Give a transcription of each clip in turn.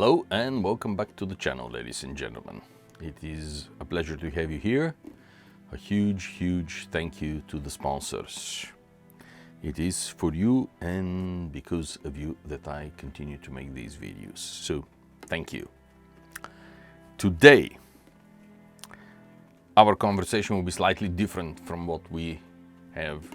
Hello and welcome back to the channel, ladies and gentlemen. It is a pleasure to have you here. A huge thank you to the sponsors. It is for you and because of you that I continue to make these videos. So, thank you. Today, our conversation will be slightly different from what we have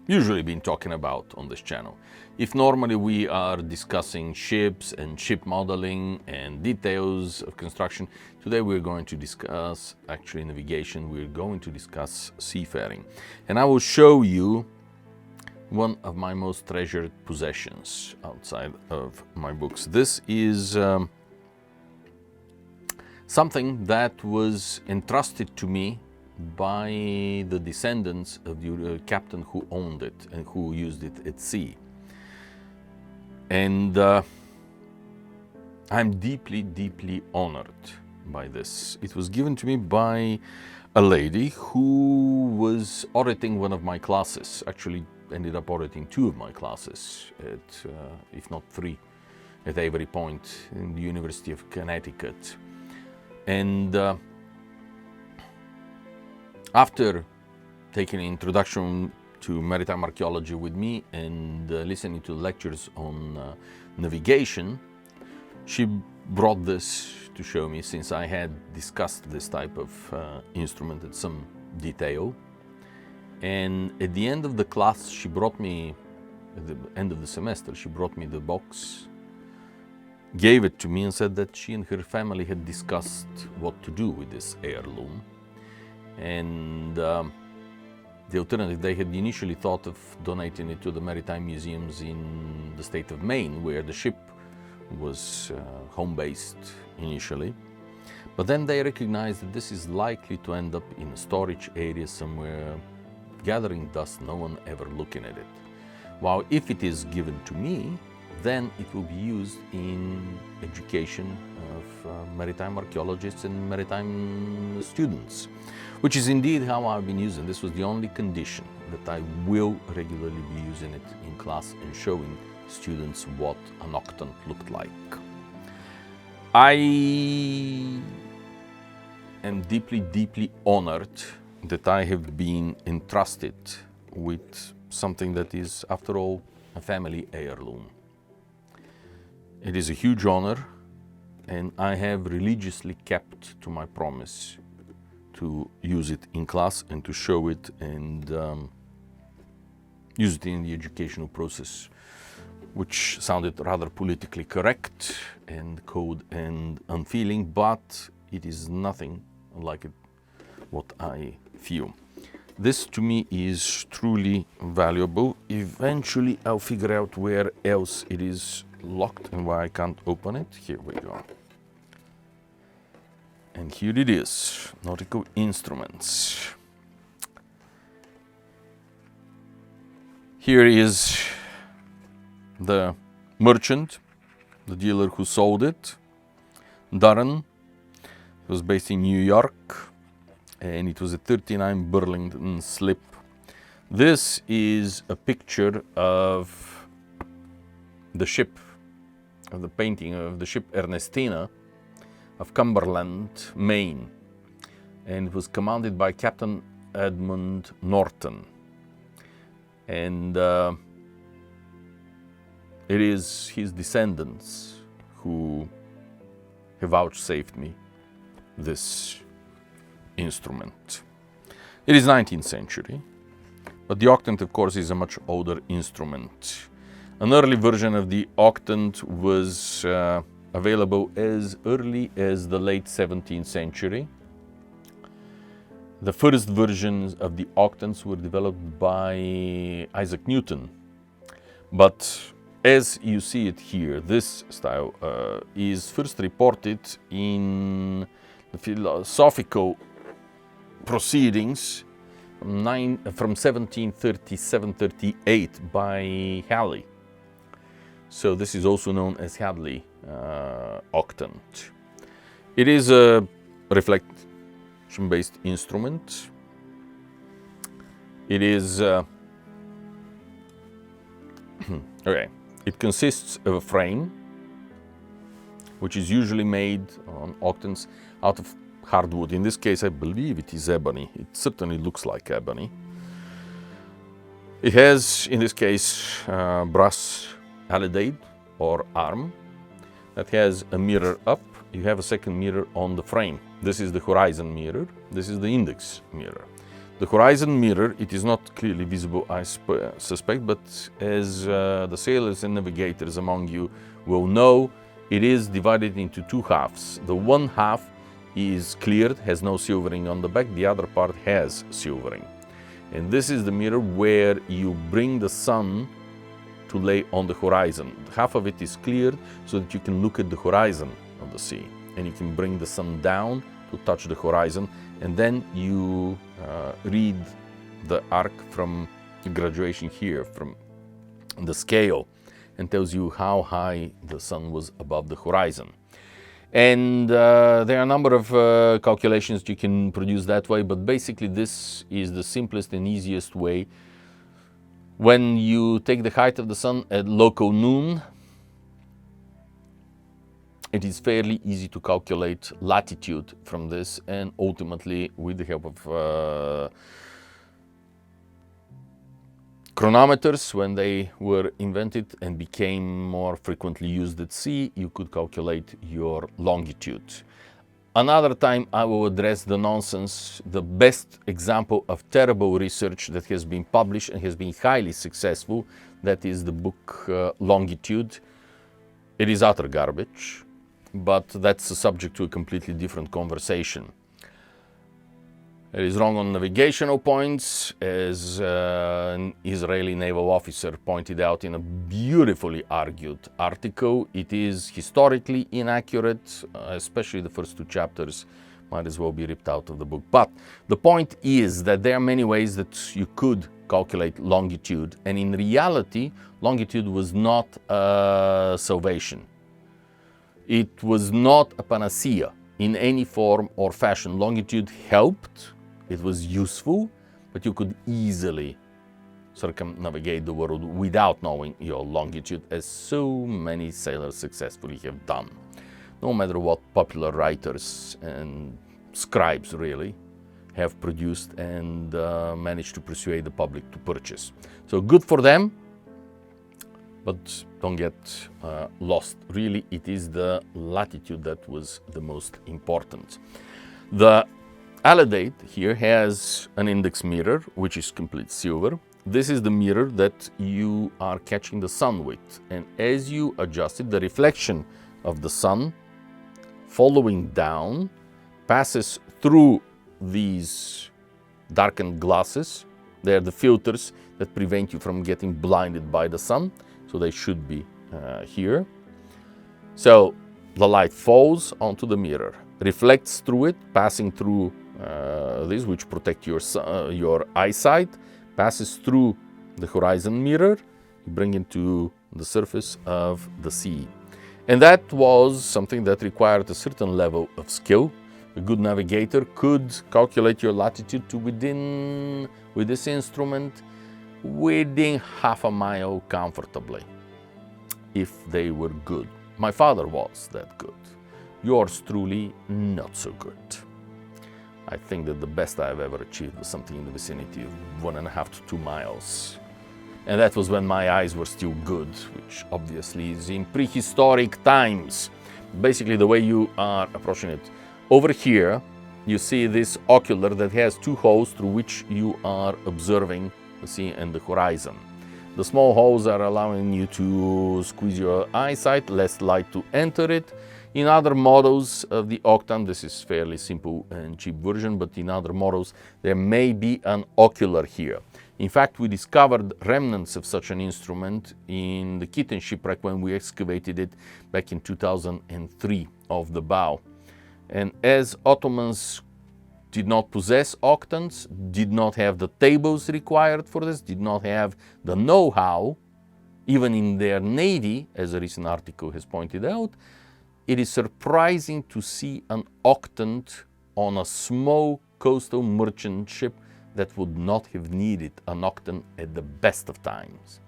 usually been talking about on this channel. If normally we are discussing ships and ship modeling and details of construction, today we're going to discuss actually navigation. We're going to discuss seafaring, and I will show you one of my most treasured possessions outside of my books. This is something that was entrusted to me by the descendants of the captain who owned it and who used it at sea. And I'm deeply honored by this. It was given to me by a lady who was auditing one of my classes. Actually ended up auditing two of my classes, at, if not three, at Avery Point in the University of Connecticut. And after taking an introduction to maritime archaeology with me and listening to lectures on navigation, she brought this to show me, since I had discussed this type of instrument in some detail. And at the end of the class, she brought me, at the end of the semester, she brought me the box, gave it to me and said that she and her family had discussed what to do with this heirloom. And the alternative, they had initially thought of donating it to the maritime museums in the state of Maine, where the ship was home-based initially. But then they recognized that this is likely to end up in a storage area somewhere, gathering dust, no one ever looking at it. While if it is given to me, then it will be used in education of maritime archaeologists and maritime students, which is indeed how I've been using. This was the only condition, that I will regularly be using it in class and showing students what an octant looked like. I am deeply honored that I have been entrusted with something that is, after all, a family heirloom. It is a huge honor, and I have religiously kept to my promise to use it in class and to show it and use it in the educational process, which sounded rather politically correct and cold and unfeeling, but it is nothing like it, what I feel. This to me is truly valuable. Eventually I'll figure out where else it is locked and why I can't open it. Here we go. And here it is, nautical instruments. Here is the merchant, the dealer who sold it, Darren. It was based in New York, and it was a 39 Burlington slip. This is a picture of the ship, of the painting of the ship Ernestina of Cumberland, Maine, and it was commanded by Captain Edmund Norton. And it is his descendants who have vouchsafed me this instrument. It is 19th century, but the octant, of course, is a much older instrument. An early version of the octant was available as early as the late 17th century. The first versions of the octants were developed by Isaac Newton, but as you see it here, this style is first reported in the philosophical proceedings from 1737-38 by Halley. So this is also known as Hadley octant. It is a reflection-based instrument. It is okay. It consists of a frame which is usually made on octants out of hardwood. In this case, I believe it is ebony. It certainly looks like ebony. It has, in this case, brass alidade or arm that has a mirror up. You have a second mirror on the frame. This is the horizon mirror. This is the index mirror. The horizon mirror, it is not clearly visible, I suspect, but as the sailors and navigators among you will know, it is divided into two halves. The one half is cleared, has no silvering on the back. The other part has silvering. And this is the mirror where you bring the sun to lay on the horizon. Half of it is cleared so that you can look at the horizon of the sea. And you can bring the sun down to touch the horizon. And then you read the arc from the graduation here, from the scale, and tells you how high the sun was above the horizon. And there are a number of calculations you can produce that way, but basically this is the simplest and easiest way. When you take the height of the sun at local noon, it is fairly easy to calculate latitude from this, and ultimately, with the help of chronometers, when they were invented and became more frequently used at sea, you could calculate your longitude. Another time I will address the nonsense, the best example of terrible research that has been published and has been highly successful. That is the book Longitude. It is utter garbage, but that's a subject to a completely different conversation. It is wrong on navigational points, as an Israeli naval officer pointed out in a beautifully argued article. It is historically inaccurate, especially the first two chapters might as well be ripped out of the book. But the point is that there are many ways that you could calculate longitude, and in reality, longitude was not a salvation. It was not a panacea in any form or fashion. Longitude helped. It was useful, but you could easily circumnavigate the world without knowing your longitude, as so many sailors successfully have done. No matter what popular writers and scribes really have produced and managed to persuade the public to purchase. So good for them, but don't get lost. Really, it is the latitude that was the most important. The alidade here has an index mirror, which is complete silver. This is the mirror that you are catching the sun with. And as you adjust it, the reflection of the sun following down passes through these darkened glasses. They are the filters that prevent you from getting blinded by the sun. So they should be here. So the light falls onto the mirror, reflects through it, passing through this, which protect your eyesight, passes through the horizon mirror, you bring it to the surface of the sea. And that was something that required a certain level of skill. A good navigator could calculate your latitude to with this instrument, within half a mile comfortably, if they were good. My father was that good. Yours truly, not so good. I think that the best I've ever achieved was something in the vicinity of 1.5 to 2 miles. And that was when my eyes were still good, which obviously is in prehistoric times. Basically, the way you are approaching it. Over here, you see this ocular that has two holes through which you are observing the sea and the horizon. The small holes are allowing you to squeeze your eyesight, less light to enter it. In other models of the Octant, this is fairly simple and cheap version, but in other models, there may be an ocular here. In fact, we discovered remnants of such an instrument in the Khitan shipwreck when we excavated it back in 2003 of the bow. And as Ottomans did not possess octants, did not have the tables required for this, did not have the know-how, even in their navy, as a recent article has pointed out, it is surprising to see an octant on a small coastal merchant ship that would not have needed an octant at the best of times.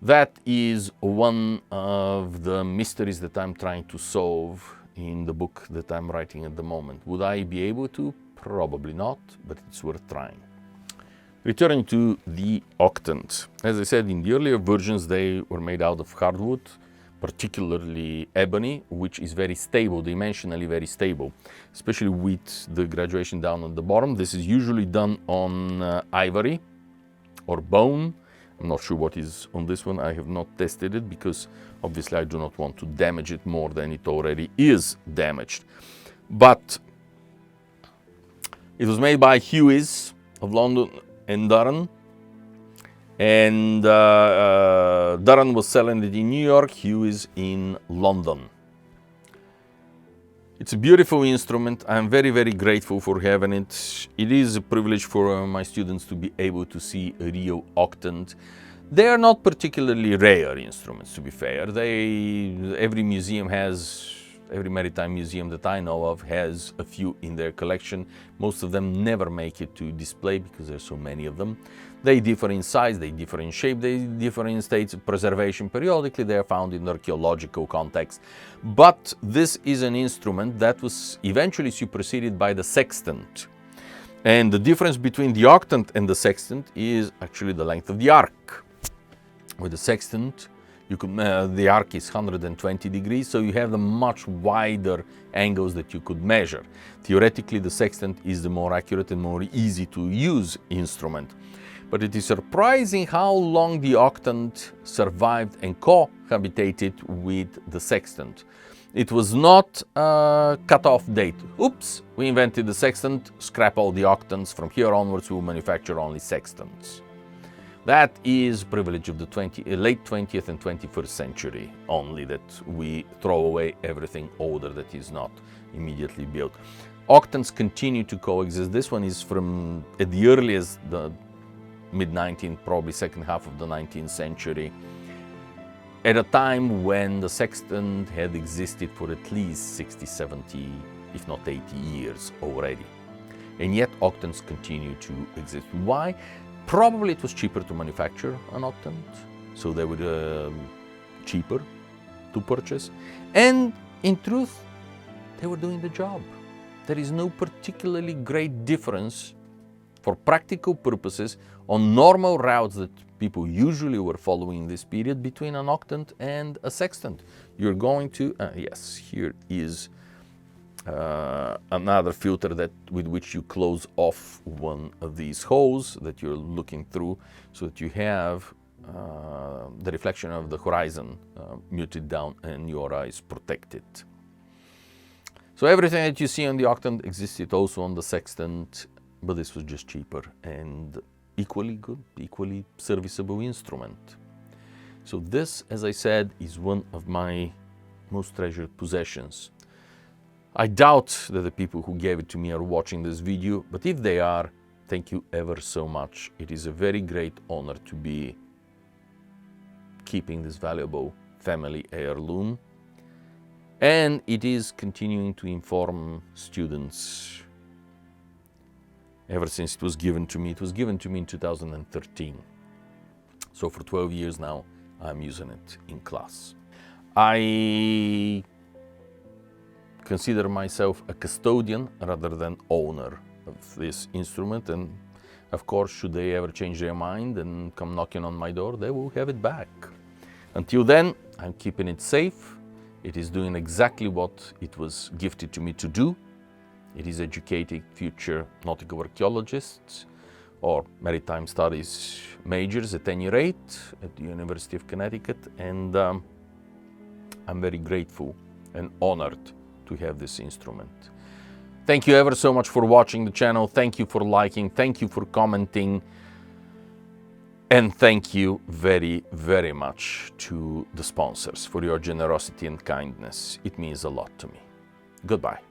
That is one of the mysteries that I'm trying to solve in the book that I'm writing at the moment. Would I be able to? Probably not, but it's worth trying. Returning to the Octant. As I said, in the earlier versions they were made out of hardwood, particularly ebony, which is very stable, dimensionally very stable, especially with the graduation down at the bottom. This is usually done on ivory or bone. I'm not sure what is on this one. I have not tested it because obviously I do not want to damage it more than it already is damaged. But it was made by Hughes of London and Durham, and Durham was selling it in New York, Hughes in London. It's a beautiful instrument. I'm very, very grateful for having it. It is a privilege for my students to be able to see a real Octant. They are not particularly rare instruments, to be fair. Every museum has, every maritime museum that I know of has a few in their collection. Most of them never make it to display because there's so many of them. They differ in size, they differ in shape, they differ in states of preservation. Periodically they are found in archaeological context. But this is an instrument that was eventually superseded by the sextant. And the difference between the octant and the sextant is actually the length of the arc. With the sextant, the arc is 120 degrees, so you have the much wider angles that you could measure. Theoretically, the sextant is the more accurate and more easy to use instrument. But it is surprising how long the octant survived and cohabitated with the sextant. It was not a cut-off date. Oops, we invented the sextant, scrap all the octants. From here onwards, we will manufacture only sextants. That is privilege of the late 20th and 21st century only, that we throw away everything older that is not immediately built. Octants continue to coexist. This one is from at the earliest, the mid-19th, probably second half of the 19th century, at a time when the sextant had existed for at least 60, 70, if not 80 years already. And yet octants continue to exist. Why? Probably it was cheaper to manufacture an octant, so they were cheaper to purchase. And in truth, they were doing the job. There is no particularly great difference for practical purposes on normal routes that people usually were following in this period between an octant and a sextant. You're going to, yes, here is another filter with which you close off one of these holes that you're looking through, so that you have the reflection of the horizon muted down and your eyes protected. So everything that you see on the octant existed also on the sextant, but this was just cheaper and equally good, equally serviceable instrument. So this, as I said, is one of my most treasured possessions. I doubt that the people who gave it to me are watching this video, but if they are, thank you ever so much. It is a very great honor to be keeping this valuable family heirloom, and it is continuing to inform students ever since it was given to me. It was given to me in 2013. So for 12 years now, I'm using it in class. I consider myself a custodian rather than owner of this instrument, and of course, should they ever change their mind and come knocking on my door, they will have it back. Until then, I'm keeping it safe. It is doing exactly what it was gifted to me to do. It is educating future nautical archaeologists or maritime studies majors at any rate at the University of Connecticut, and I'm very grateful and honored to have this instrument. Thank you ever so much for watching the channel. Thank you for liking. Thank you for commenting. And thank you very, very much to the sponsors for your generosity and kindness. It means a lot to me. Goodbye.